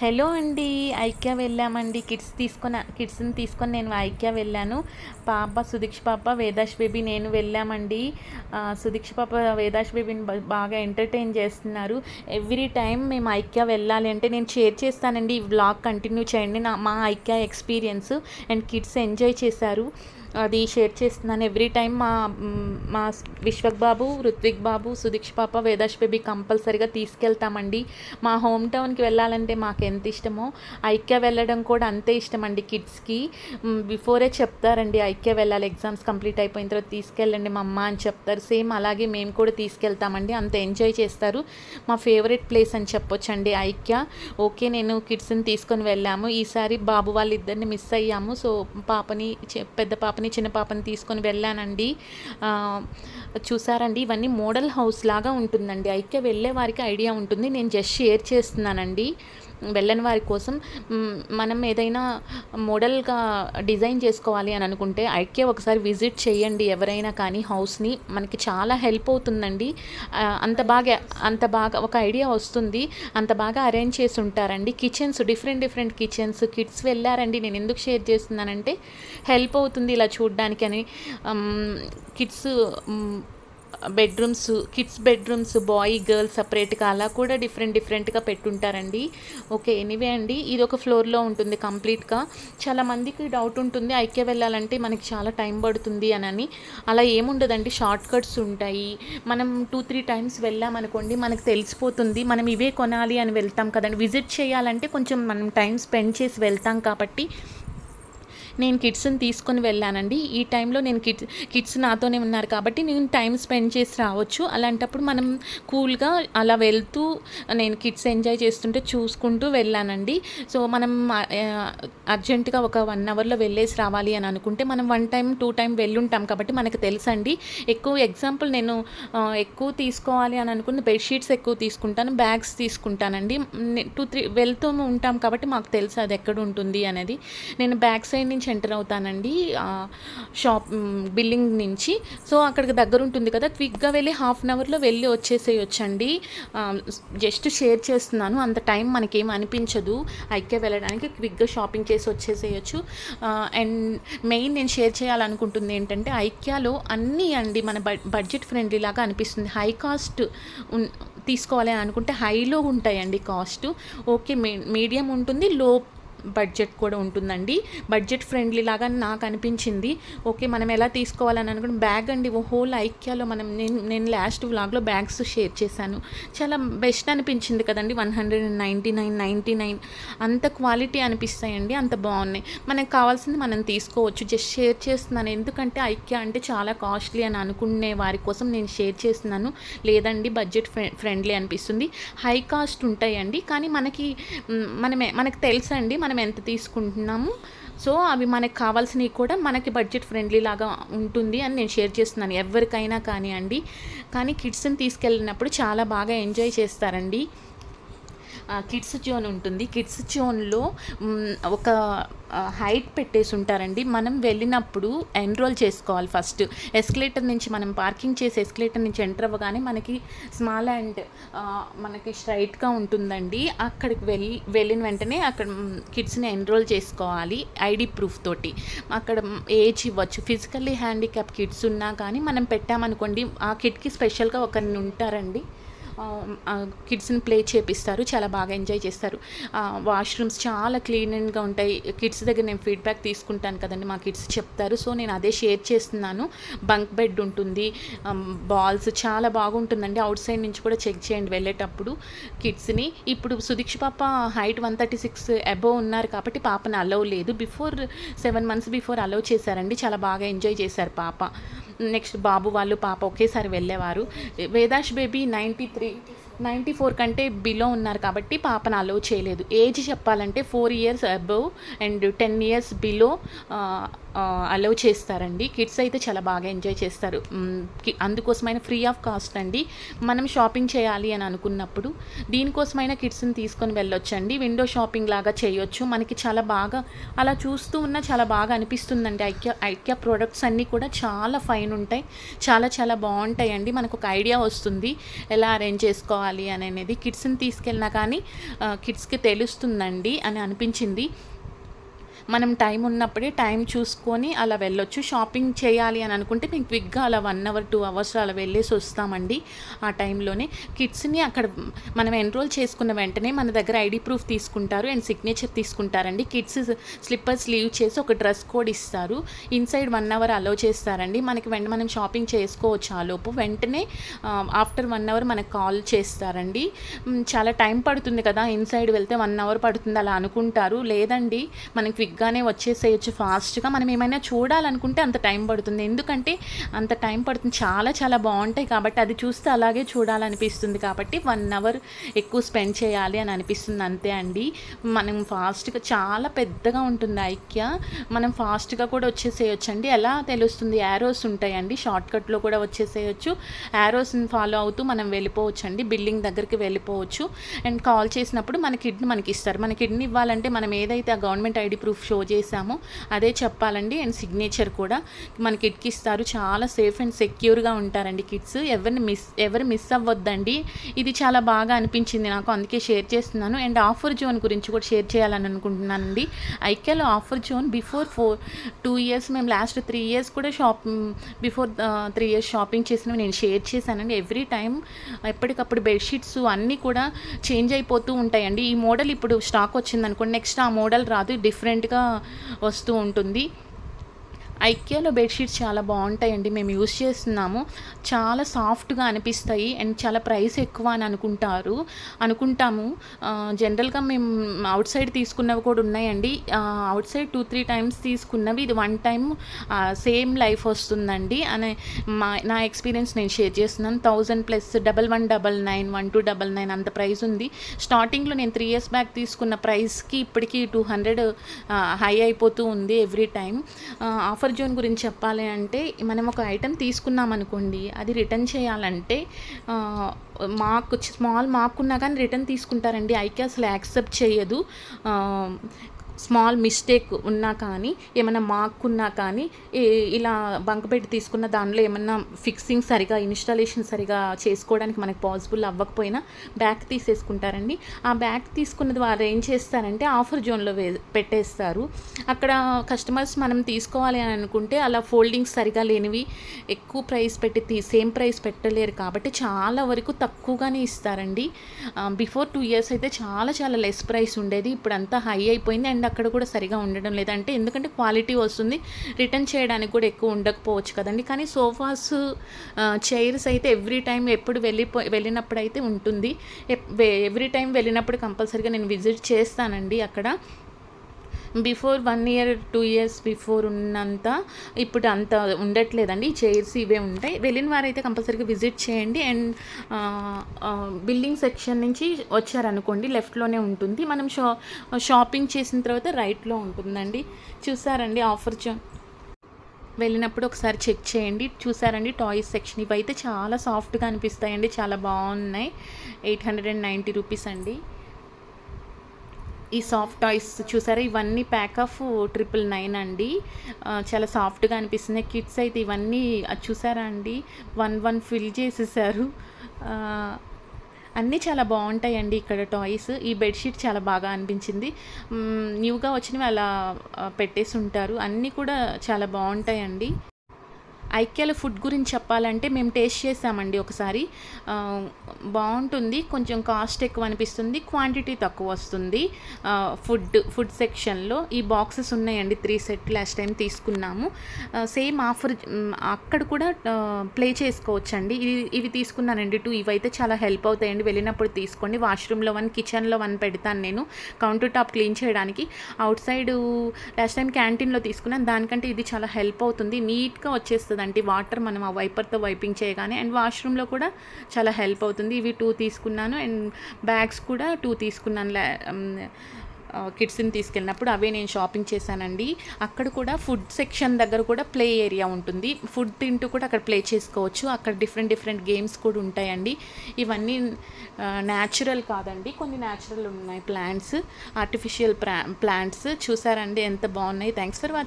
Hello అండి. IKEA వెళ్ళామండి. కిడ్స్‌ని తీసుకొని నేను ఐక్యా వెళ్ళాను. పాప సుదీక్ష పాప, వేదాష్ బేబీ నేను వెళ్ళామండి. సుదీక్ష పాప వేదాష్ బేబీని బాగా ఎంటర్‌టైన్ చేస్తున్నారు. ఎవ్రీ టైమ్ మేము ఐక్యా వెళ్ళాలి అంటే నేను షేర్ చేస్తానండి. ఈ వ్లాగ్ కంటిన్యూ చేయండి. మా IKEA experience and kids enjoy చేశారు. అది షేర్ చేస్తున్నాను. ఎవ్రీ టైమ్ మా విశ్వక్ బాబు, రుత్విక్ బాబు, సుదీక్ష పాప, వేదాష్ బేబీ కంపల్సరీగా తీసుకెళ్తామండి. మా హోమ్ టౌన్కి వెళ్ళాలంటే మాకు ఎంత ఇష్టమో ఐక్యా వెళ్ళడం కూడా అంతే ఇష్టం అండి. కిడ్స్కి బిఫోరే చెప్తారండి ఐక్యా వెళ్ళాలి, ఎగ్జామ్స్ కంప్లీట్ అయిపోయిన తర్వాత తీసుకెళ్ళండి మా అమ్మ అని చెప్తారు. సేమ్ అలాగే మేము కూడా తీసుకెళ్తామండి. అంత ఎంజాయ్ చేస్తారు. మా ఫేవరెట్ ప్లేస్ అని చెప్పొచ్చండి ఐక్యా. ఓకే, నేను కిడ్స్ని తీసుకొని వెళ్ళాము. ఈసారి బాబు వాళ్ళిద్దరిని మిస్ అయ్యాము. సో పెద్ద పాపని చిన్న పాపని తీసుకొని వెళ్ళానండి. చూసారండి, ఇవన్నీ మోడల్ హౌస్ లాగా ఉంటుందండి. ఐక్యా వెళ్ళే వారికి ఐడియా ఉంటుంది. నేను జస్ట్ షేర్ చేస్తున్నానండి వెళ్ళని వారి కోసం. మనం ఏదైనా మోడల్గా డిజైన్ చేసుకోవాలి అని అనుకుంటే ఐక్యా ఒకసారి విజిట్ చేయండి ఎవరైనా కానీ. హౌస్ని మనకి చాలా హెల్ప్ అవుతుందండి. అంత బాగా ఒక ఐడియా వస్తుంది. అంత బాగా అరేంజ్ చేసి ఉంటారండి. Kitchens, different kitchens. కిడ్స్ వెళ్ళారండి. నేను ఎందుకు షేర్ చేస్తున్నానంటే హెల్ప్ అవుతుంది ఇలా చూడ్డానికి అని. కిడ్స్ బెడ్రూమ్స్ బాయ్ గర్ల్ సపరేట్గా అలా కూడా డిఫరెంట్గా పెట్టుంటారండి. ఓకే, ఎనీవే అండి, ఇది ఒక ఫ్లోర్లో ఉంటుంది కంప్లీట్గా. చాలామందికి డౌట్ ఉంటుంది ఐక్యా వెళ్ళాలంటే మనకి చాలా టైం పడుతుంది అని. అలా ఏముండదండి, షార్ట్ కట్స్ ఉంటాయి. మనం 2-3 టైమ్స్ వెళ్ళామనుకోండి మనకు తెలిసిపోతుంది. మనం ఇవే కొనాలి అని వెళ్తాం కదండి. విజిట్ చేయాలంటే కొంచెం మనం టైం స్పెండ్ చేసి వెళ్తాం కాబట్టి నేను కిడ్స్ని తీసుకొని వెళ్ళానండి. ఈ టైంలో నేను కిడ్స్ నాతోనే ఉన్నారు కాబట్టి నేను టైం స్పెండ్ చేసి రావచ్చు. అలాంటప్పుడు మనం కూల్గా అలా వెళ్తూ నేను కిడ్స్ ఎంజాయ్ చేస్తుంటే చూసుకుంటూ వెళ్ళానండి. సో మనం అర్జెంటుగా ఒక 1 అవర్లో వెళ్ళేసి రావాలి అని అనుకుంటే మనం 1 టైం 2 టైం వెళ్ళుంటాం కాబట్టి మనకు తెలుసండి. ఎగ్జాంపుల్ నేను ఎక్కువ తీసుకోవాలి అని అనుకున్న బెడ్షీట్స్ ఎక్కువ తీసుకుంటాను, బ్యాగ్స్ తీసుకుంటానండి. 2-3 వెళ్తూ ఉంటాం కాబట్టి మాకు తెలుసు అది ఎక్కడ ఉంటుంది అనేది. నేను బ్యాక్ సైడ్ నుంచి ఎంటర్ అవుతానండి, బిల్డింగ్ నుంచి. సో అక్కడికి దగ్గర ఉంటుంది కదా, క్విక్గా వెళ్ళి 1/2 అవర్లో వెళ్ళి వచ్చేసేయొచ్చండి. జస్ట్ షేర్ చేస్తున్నాను. అంత టైం మనకేం అనిపించదు ఐక్యా వెళ్ళడానికి. క్విక్గా షాపింగ్ చేసి వచ్చేసేయచ్చు. అండ్ మెయిన్ నేను షేర్ చేయాలనుకుంటుంది ఏంటంటే ఐక్యాలో అన్నీ అండి మన బడ్జెట్ ఫ్రెండ్లీ లాగా అనిపిస్తుంది. హై కాస్ట్ తీసుకోవాలి అని అనుకుంటే హైలో ఉంటాయండి కాస్ట్. ఓకే, మీడియం ఉంటుంది, లో బడ్జెట్ కూడా ఉంటుందండి. బడ్జెట్ ఫ్రెండ్లీ లాగా నాకు అనిపించింది. ఓకే, మనం ఎలా తీసుకోవాలని అనుకుంటే బ్యాగ్ అండి, హోల్ ఐక్యాలో నేను లాస్ట్ వ్లాగ్లో బ్యాగ్స్ షేర్ చేశాను. చాలా బెస్ట్ అనిపించింది కదండి. 199 అంత క్వాలిటీ అనిపిస్తాయండి, అంత బాగున్నాయి. మనకు కావాల్సింది మనం తీసుకోవచ్చు. జస్ట్ షేర్ చేస్తున్నాను ఎందుకంటే ఐక్యా అంటే చాలా కాస్ట్లీ అని అనుకునే వారి కోసం నేను షేర్ చేస్తున్నాను. లేదండి, బడ్జెట్ ఫ్రెండ్లీ అనిపిస్తుంది. హై కాస్ట్ ఉంటాయండి కానీ మనకు తెలుసండి మనం ఎంత తీసుకుంటున్నాము. సో అవి మనకు కావాల్సినవి కూడా మనకి బడ్జెట్ ఫ్రెండ్లీ లాగా ఉంటుంది అని నేను షేర్ చేస్తున్నాను ఎవరికైనా కానివ్వండి. కానీ కిడ్స్ని తీసుకెళ్ళినప్పుడు చాలా బాగా ఎంజాయ్ చేస్తారండి. కిడ్స్ జోన్ ఉంటుంది. కిడ్స్ జోన్లో ఒక హైట్ పెట్టేసి ఉంటారండి. మనం వెళ్ళినప్పుడు ఎన్రోల్ చేసుకోవాలి. ఫస్ట్ ఎస్కలేటర్ నుంచి మనం పార్కింగ్ చేసి ఎస్కలేటర్ నుంచి ఎంటర్ అవ్వగానే మనకి స్మాల్ అండ్ మనకి స్ట్రైట్గా ఉంటుందండి. అక్కడికి వెళ్ళిన వెంటనే అక్కడ కిడ్స్ని ఎన్రోల్ చేసుకోవాలి ఐడి ప్రూఫ్ తోటి. అక్కడ ఏజ్ ఇవ్వచ్చు. ఫిజికల్లీ హ్యాండిక్యాప్ కిడ్స్ ఉన్నా కానీ మనం పెట్టామనుకోండి ఆ కిడ్కి స్పెషల్గా ఒకరిని ఉంటారండి, కిడ్స్ని ప్లే చేపిస్తారు. చాలా బాగా ఎంజాయ్ చేస్తారు. వాష్రూమ్స్ చాలా క్లీన్గా ఉంటాయి. కిడ్స్ దగ్గర నేను ఫీడ్బ్యాక్ తీసుకుంటాను కదండి, మా కిడ్స్ చెప్తారు. సో నేను అదే షేర్ చేస్తున్నాను. బంక్ బెడ్ ఉంటుంది, బాల్స్ చాలా బాగుంటుందండి. అవుట్ సైడ్ నుంచి కూడా చెక్ చేయండి వెళ్ళేటప్పుడు కిడ్స్ని. ఇప్పుడు సుదీక్ష పాప హైట్ 136 అబోవ్ ఉన్నారు కాబట్టి పాపను అలౌ లేదు. 7 months బిఫోర్ అలౌ చేశారండి. చాలా బాగా ఎంజాయ్ చేశారు పాప. నెక్స్ట్ బాబు వాళ్ళు పాప ఒకేసారి వెళ్ళేవారు. వేదాష్ బేబీ 94 కంటే బిలో ఉన్నారు కాబట్టి పాపను అలౌ చేయలేదు. ఏజ్ చెప్పాలంటే 4 years above and 10 years below allow చేస్తారండి. కిడ్స్ అయితే చాలా బాగా ఎంజాయ్ చేస్తారు. అందుకోసమైన ఫ్రీ ఆఫ్ కాస్ట్ అండి. మనం షాపింగ్ చేయాలి అని అనుకున్నప్పుడు దీనికోసమైనా కిడ్స్ని తీసుకొని వెళ్ళొచ్చండి. విండో షాపింగ్ లాగా చేయొచ్చు. మనకి చాలా బాగా అలా చూస్తూ ఉన్నా చాలా బాగా అనిపిస్తుందండి. ఐక్యా ప్రోడక్ట్స్ అన్నీ కూడా చాలా ఫైన్ ఉంటాయి, చాలా చాలా బాగుంటాయండి. మనకు ఒక ఐడియా వస్తుంది ఎలా అరేంజ్ చేసుకోవాలి అనేది. కిడ్స్ని తీసుకెళ్ళినా కానీ కిడ్స్కి తెలుస్తుందండి అని అనిపించింది. మనం టైం ఉన్నప్పుడే టైం చూసుకొని అలా వెళ్ళొచ్చు. షాపింగ్ చేయాలి అని అనుకుంటే మేము క్విక్గా అలా 1 అవర్ 2 అవర్స్ అలా వెళ్ళేసి వస్తామండి. ఆ టైంలోనే కిడ్స్ని అక్కడ మనం ఎన్రోల్ చేసుకున్న వెంటనే మన దగ్గర ఐడి ప్రూఫ్ తీసుకుంటారు అండ్ సిగ్నేచర్ తీసుకుంటారండి. కిడ్స్ స్లిప్పర్స్ లీవ్ చేసి ఒక డ్రెస్ కోడ్ ఇస్తారు. ఇన్సైడ్ 1 అవర్ అలౌ చేస్తారండి. మనకి మనం షాపింగ్ చేసుకోవచ్చు. ఆ లోపు వెంటనే ఆఫ్టర్ 1 అవర్ మనకు కాల్ చేస్తారండి. చాలా టైం పడుతుంది కదా, ఇన్సైడ్ వెళ్తే 1 అవర్ పడుతుంది అలా అనుకుంటారు. లేదండి, మనకి క్విక్గానే వచ్చేసేయచ్చు ఫాస్ట్గా. మనం ఏమైనా చూడాలనుకుంటే అంత టైం పడుతుంది, ఎందుకంటే అంత టైం పడుతుంది. చాలా చాలా బాగుంటాయి కాబట్టి అది చూస్తే అలాగే చూడాలనిపిస్తుంది. కాబట్టి 1 అవర్ ఎక్కువ స్పెండ్ చేయాలి అని అనిపిస్తుంది, అంతే అండి. మనం ఫాస్ట్గా, చాలా పెద్దగా ఉంటుంది ఐక్య, మనం ఫాస్ట్గా కూడా వచ్చేసేయచ్చు అండి. ఎలా తెలుస్తుంది? యారోస్ ఉంటాయండి, షార్ట్కట్లో కూడా వచ్చేసేయచ్చు. యారోస్ని ఫాలో అవుతూ మనం వెళ్ళిపోవచ్చు అండి, బిల్డింగ్ దగ్గరికి వెళ్ళిపోవచ్చు. అండ్ కాల్ చేసినప్పుడు మన కిడ్ని మనకి ఇస్తారు. మన కిడ్ని ఇవ్వాలంటే మనం ఏదైతే ఆ గవర్నమెంట్ ఐడి ప్రూఫ్ షో చేసామో అదే చెప్పాలండి. అండ్ సిగ్నేచర్ కూడా మన కిడ్కి ఇస్తారు. చాలా సేఫ్ అండ్ సెక్యూర్గా ఉంటారండి కిడ్స్. ఎవరు మిస్ అవ్వద్దండి. ఇది చాలా బాగా అనిపించింది నాకు, అందుకే షేర్ చేస్తున్నాను. అండ్ ఆఫర్ జోన్ గురించి కూడా షేర్ చేయాలని అనుకుంటున్నానండి. ఐక్యాలో ఆఫర్ జోన్ బిఫోర్ 2 ఇయర్స్, మేము లాస్ట్ 3 ఇయర్స్ కూడా బిఫోర్ 3 ఇయర్స్ షాపింగ్ చేసినవి నేను షేర్ చేశానండి. ఎవ్రీ టైం ఎప్పటికప్పుడు బెడ్షీట్స్ అన్నీ కూడా చేంజ్ అయిపోతూ ఉంటాయండి. ఈ మోడల్ ఇప్పుడు స్టాక్ వచ్చింది అనుకోండి, నెక్స్ట్ ఆ మోడల్ రాదు, డిఫరెంట్గా వస్తూ ఉంటుంది. ఐక్యాలో బెడ్షీట్స్ చాలా బాగుంటాయండి, మేము యూస్ చేస్తున్నాము. చాలా సాఫ్ట్గా అనిపిస్తాయి అండ్ చాలా ప్రైస్ ఎక్కువ అని అనుకుంటాము. జనరల్గా మేము అవుట్ సైడ్ తీసుకున్నవి కూడా ఉన్నాయండి. అవుట్ సైడ్ 2-3 టైమ్స్ తీసుకున్నవి, ఇది 1 టైం సేమ్ లైఫ్ వస్తుందండి అని నా ఎక్స్పీరియన్స్ నేను షేర్ చేస్తున్నాను. 1000 ప్లస్ 1199, 1299 అంత ప్రైస్ ఉంది. స్టార్టింగ్లో నేను 3 ఇయర్స్ బ్యాక్ తీసుకున్న ప్రైస్కి ఇప్పటికీ 200 హై అయిపోతూ ఉంది ఎవ్రీ టైం. ఆఫర్ జోన్ గురించి చెప్పాలి అంటే, మనం ఒక ఐటెం తీసుకున్నాం అనుకోండి, అది రిటర్న్ చేయాలంటే స్మాల్ మార్క్ ఉన్నా కానీ రిటర్న్ తీసుకుంటారండి. ఐక్యా అసలు యాక్సెప్ట్ చేయదు. స్మాల్ మిస్టేక్ ఉన్నా కానీ, ఏమైనా మార్క్ ఉన్నా కానీ, ఇలా బంక్ పెట్టి తీసుకున్న దానిలో ఏమన్నా ఫిక్సింగ్ సరిగా, ఇన్స్టాలేషన్ సరిగా చేసుకోవడానికి మనకు పాసిబుల్ అవ్వకపోయినా బ్యాక్ తీసేసుకుంటారండి. ఆ బ్యాక్ తీసుకున్నది వారు ఏం చేస్తారంటే ఆఫర్ జోన్లో పెట్టేస్తారు. అక్కడ కస్టమర్స్ మనం తీసుకోవాలి అని అనుకుంటే అలా ఫోల్డింగ్స్ సరిగా లేనివి ఎక్కువ ప్రైస్ పెట్టి సేమ్ ప్రైస్ పెట్టలేరు కాబట్టి చాలా వరకు తక్కువగానే ఇస్తారండి. బిఫోర్ 2 ఇయర్స్ అయితే చాలా చాలా లెస్ ప్రైస్ ఉండేది, ఇప్పుడు అంతా హై అయిపోయింది. అండ్ అక్కడ కూడా సరిగా ఉండడం లేదంటే, ఎందుకంటే క్వాలిటీ వస్తుంది, రిటర్న్ చేయడానికి కూడా ఎక్కువ ఉండకపోవచ్చు కదండి. కానీ సోఫాస్, చైర్స్ అయితే ఎవ్రీ టైం ఎప్పుడు వెళ్ళినప్పుడు అయితే ఉంటుంది. ఎవ్రీ టైం వెళ్ళినప్పుడు కంపల్సరీగా నేను విజిట్ చేస్తానండి అక్కడ. బిఫోర్ 1 ఇయర్ 2 ఇయర్స్ బిఫోర్ ఉన్నంత ఇప్పుడు అంత ఉండట్లేదండి. చైర్స్ ఇవే ఉంటాయి. వెళ్ళిన వారైతే కంపల్సరీగా విజిట్ చేయండి. అండ్ బిల్డింగ్ సెక్షన్ నుంచి వచ్చారనుకోండి, లెఫ్ట్లోనే ఉంటుంది. మనం షాపింగ్ చేసిన తర్వాత రైట్లో ఉంటుందండి. చూసారండి ఆఫర్ వెళ్ళినప్పుడు ఒకసారి చెక్ చేయండి. చూసారండి టాయ్స్ సెక్షన్, ఇవైతే చాలా సాఫ్ట్గా అనిపిస్తాయండి, చాలా బాగున్నాయి. 890 రూపీస్ అండి ఈ సాఫ్ట్ టాయ్స్. చూసారా, ఇవన్నీ ప్యాక్ ఆఫ్ 999 అండి. చాలా సాఫ్ట్గా అనిపిస్తున్నాయి. కిడ్స్ అయితే ఇవన్నీ చూసారా అండి, 1 ఫిల్ చేసేసారు. అన్నీ చాలా బాగుంటాయండి ఇక్కడ టాయ్స్. ఈ బెడ్షీట్ చాలా బాగా అనిపించింది. న్యూగా వచ్చినవి అలా పెట్టేసి ఉంటారు. అన్నీ కూడా చాలా బాగుంటాయండి. ఐక్యాలో ఫుడ్ గురించి చెప్పాలంటే, మేము టేస్ట్ చేసామండి ఒకసారి. బాగుంటుంది, కొంచెం కాస్ట్ ఎక్కువ అనిపిస్తుంది, క్వాంటిటీ తక్కువ వస్తుంది. ఫుడ్ సెక్షన్లో ఈ బాక్సెస్ ఉన్నాయండి, 3 సెట్ లాస్ట్ టైం తీసుకున్నాము. సేమ్ ఆఫర్ అక్కడ కూడా ప్లే చేసుకోవచ్చండి. ఇవి తీసుకున్నానండి 2. ఇవైతే చాలా హెల్ప్ అవుతాయండి, వెళ్ళినప్పుడు తీసుకోండి. వాష్రూమ్లో 1, కిచెన్లో 1 పెడతాను నేను, కౌంటర్ టాప్ క్లీన్ చేయడానికి. అవుట్ సైడ్ లాస్ట్ టైం క్యాంటీన్లో తీసుకున్నాను, దానికంటే ఇది చాలా హెల్ప్ అవుతుంది. నీట్గా వచ్చేస్తుంది వాటర్ మనం ఆ వైపర్తో వైపింగ్ చేయగానే. అండ్ వాష్రూమ్లో కూడా చాలా హెల్ప్ అవుతుంది. ఇవి 2 తీసుకున్నాను. అండ్ బ్యాగ్స్ కూడా 2 తీసుకున్నాను. కిడ్స్ని తీసుకెళ్ళినప్పుడు అవే నేను షాపింగ్ చేశానండి. అక్కడ కూడా ఫుడ్ సెక్షన్ దగ్గర కూడా ప్లే ఏరియా ఉంటుంది. ఫుడ్ తింటూ కూడా అక్కడ ప్లే చేసుకోవచ్చు. అక్కడ డిఫరెంట్ గేమ్స్ కూడా ఉంటాయండి. ఇవన్నీ న్యాచురల్ కాదండి, కొన్ని న్యాచురల్ ఉన్నాయి ప్లాంట్స్, ఆర్టిఫిషియల్ ప్లాంట్స్. చూసారండి ఎంత బాగున్నాయి. Thanks for watching.